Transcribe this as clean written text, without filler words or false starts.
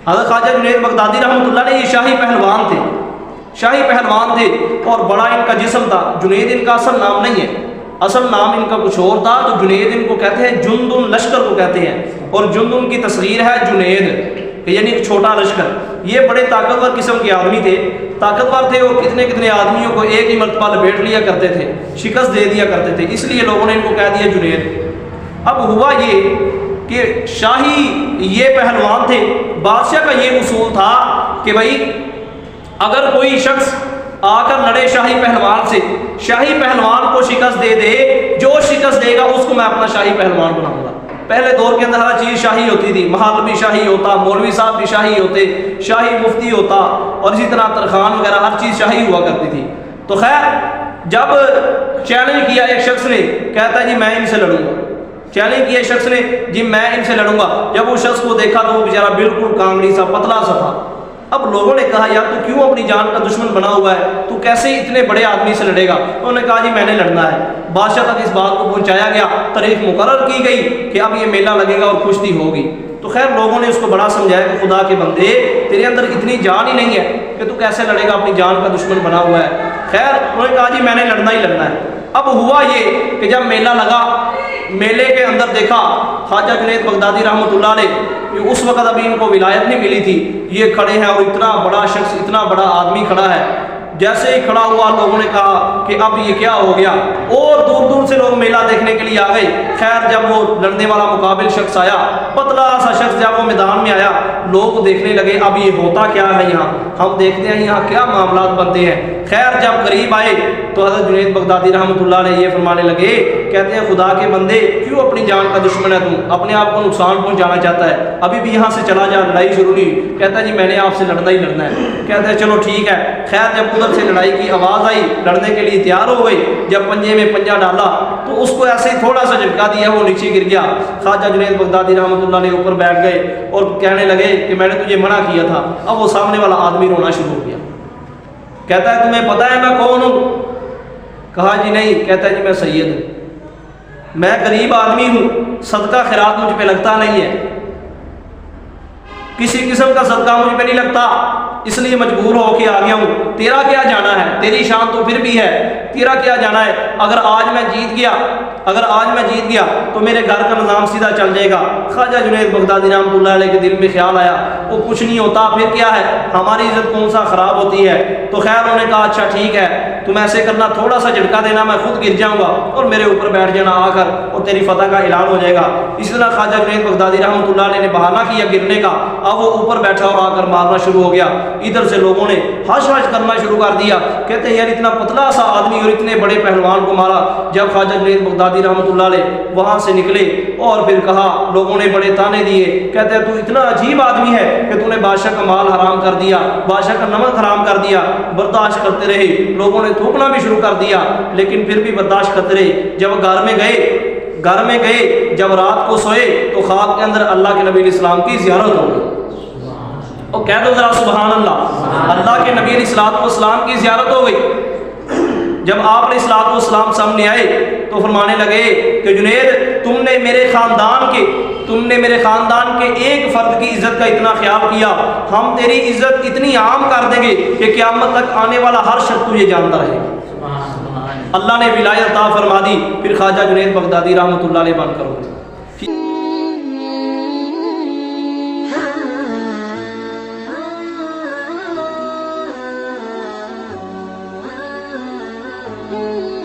حضرت خواجہ جنید بغدادی رحمۃ اللہ علیہ یہ شاہی پہلوان تھے، شاہی پہلوان تھے، اور بڑا ان کا جسم تھا۔ جنید ان کا اصل نام نہیں ہے، اصل نام ان کا کچھ اور تھا، تو جنید ان کو کہتے ہیں، جندن لشکر کو کہتے ہیں، اور جندن کی تصغیر ہے جنید، یعنی ایک چھوٹا لشکر۔ یہ بڑے طاقتور قسم کے آدمی تھے، طاقتور تھے، اور کتنے کتنے آدمیوں کو ایک ہی مرتبہ لپیٹ لیا کرتے تھے، شکست دے دیا کرتے تھے، اس لیے لوگوں نے ان کو کہہ دیا جنید۔ اب ہوا یہ کہ شاہی یہ پہلوان تھے، بادشاہ کا یہ اصول تھا کہ بھائی اگر کوئی شخص آ کر لڑے شاہی پہلوان سے، شاہی پہلوان کو شکست دے دے، جو شکست دے گا اس کو میں اپنا شاہی پہلوان بناؤں گا۔ پہلے دور کے اندر ہر چیز شاہی ہوتی تھی، محل بھی شاہی ہوتا، مولوی صاحب بھی شاہی ہوتے، شاہی مفتی ہوتا، اور اسی طرح ترخان وغیرہ ہر چیز شاہی ہوا کرتی تھی۔ تو خیر جب چیلنج کیا ایک شخص نے، کہتا ہے جی میں ان سے لڑوں گا، چیلنج کیا شخص نے جی میں ان سے لڑوں گا۔ جب وہ شخص کو دیکھا تو وہ بیچارہ بالکل کانگڑی سا پتلا سا تھا۔ اب لوگوں نے کہا یار تو کیوں اپنی جان کا دشمن بنا ہوا ہے، تو کیسے اتنے بڑے آدمی سے لڑے گا؟ انہوں نے کہا جی میں نے لڑنا ہے۔ بادشاہ تک اس بات کو پہنچایا گیا، تاریخ مقرر کی گئی کہ اب یہ میلہ لگے گا اور کشتی ہوگی۔ تو خیر لوگوں نے اس کو بڑا سمجھایا کہ خدا کے بندے تیرے اندر اتنی جان ہی نہیں ہے کہ تو کیسے لڑے گا، اپنی جان کا دشمن بنا ہوا ہے۔ خیر انہوں نے کہا جی میں نے لڑنا ہی لڑنا ہے۔ اب ہوا یہ کہ جب میلہ لگا، میلے کے اندر دیکھا خواجہ جنید بغدادی رحمۃ اللہ علیہ، اس وقت ابھی ان کو ولایت نہیں ملی تھی، یہ کھڑے ہیں اور اتنا بڑا شخص، اتنا بڑا آدمی کھڑا ہے۔ جیسے ہی کھڑا ہوا لوگوں نے کہا کہ اب یہ کیا ہو گیا، اور دور دور سے لوگ میلہ دیکھنے کے لیے آ گئے۔ خیر جب وہ لڑنے والا مقابل شخص آیا، پتلا سا شخص، جب وہ میدان میں آیا لوگ دیکھنے لگے اب یہ ہوتا کیا ہے یہاں، ہم دیکھتے ہیں یہاں کیا معاملات بنتے ہیں۔ خیر جب قریب آئے تو حضرت جنید بغدادی رحمۃ اللہ علیہ یہ فرمانے لگے، کہتے ہیں خدا کے بندے کیوں اپنی جان کا دشمن ہے، تم اپنے آپ کو نقصان پہنچانا چاہتا ہے، ابھی بھی یہاں سے چلا جا، لڑائی شروع نہیں۔ کہتا ہے جی میں نے آپ سے لڑنا ہی لڑنا ہے۔ کہتے ہیں چلو ٹھیک ہے۔ خیر جب ادھر سے لڑائی کی آواز آئی، لڑنے کے لیے تیار ہو گئی، جب پنجے میں پنجہ ڈالا تو اس کو ایسے ہی تھوڑا سا جھٹکا دیا، وہ نیچے گر گیا۔ خواجہ جنید بغدادی رحمۃ اللہ علیہ اوپر بیٹھ گئے اور کہنے لگے کہ میں نے تجھے منع کیا تھا۔ اب وہ سامنے والا آدمی رونا شروع ہو گیا، کہتا ہے تمہیں پتہ ہے میں کون ہوں؟ کہا جی نہیں۔ کہتا ہے جی میں سید ہوں، میں غریب آدمی ہوں، صدقہ خیرات مجھ پہ لگتا نہیں ہے، کسی قسم کا صدقہ مجھ پہ نہیں لگتا، اس لیے مجبور ہو کے آ گیا ہوں۔ تیرا کیا جانا ہے، تیری شان تو پھر بھی ہے، تیرا کیا جانا ہے؟ اگر آج میں جیت گیا تو میرے گھر کا نظام سیدھا چل جائے گا۔ خواجہ جنید بغدادی رحمۃ اللہ علیہ کے دل میں خیال آیا وہ کچھ نہیں ہوتا، پھر کیا ہے، ہماری عزت کون سا خراب ہوتی ہے۔ تو خیر انہوں نے کہا اچھا ٹھیک ہے، تم ایسے کرنا، تھوڑا سا جھٹکا دینا، میں خود گر جاؤں گا اور میرے اوپر بیٹھ جانا آ کر، اور تیری فتح کا اعلان ہو جائے گا۔ اسی طرح خواجہ جنید بغدادی رحمۃ اللہ علیہ نے بہانہ کیا گرنے کا، اب وہ اوپر بیٹھا اور آ کر مارنا شروع ہو گیا۔ ادھر سے لوگوں نے ہش ہش کرنا شروع کر دیا، کہتے ہیں یار اتنا پتلا سا آدمی اور اتنے بڑے پہلوان کو مارا۔ جب خواجہ جنید بغدادی رحمۃ اللہ علیہ وہاں سے نکلے اور پھر کہا، لوگوں نے بڑے تانے دیے، کہتے ہیں تو اتنا عجیب آدمی ہے کہ تو نے بادشاہ کا مال حرام کر دیا، بادشاہ کا نمک حرام کر دیا۔ برداشت کرتے رہے، لوگوں نے تھوکنا بھی شروع کر دیا، لیکن پھر بھی برداشت کرتے رہے۔ جب گھر میں گئے جب رات کو سوئے تو خواب کے اندر اللہ کے نبی علیہ السلام کی زیارت ہو گئی۔ اور کہہ دو ذرا سبحان اللہ، اللہ کے نبی علیہ السلام کی زیارت ہو گئی۔ جب آپ علیہ السلام سامنے آئے تو فرمانے لگے کہ جنید تم نے میرے خاندان کے ایک فرد کی عزت کا اتنا خیال کیا، ہم تیری عزت اتنی عام کر دیں گے کہ قیامت تک آنے والا ہر شخص تجھے جانتا رہے۔ اللہ نے ولایت عطا فرما دی، پھر خواجہ جنید بغدادی رحمۃ اللہ علیہ بن کر ہو گئے۔ Mm-hmm.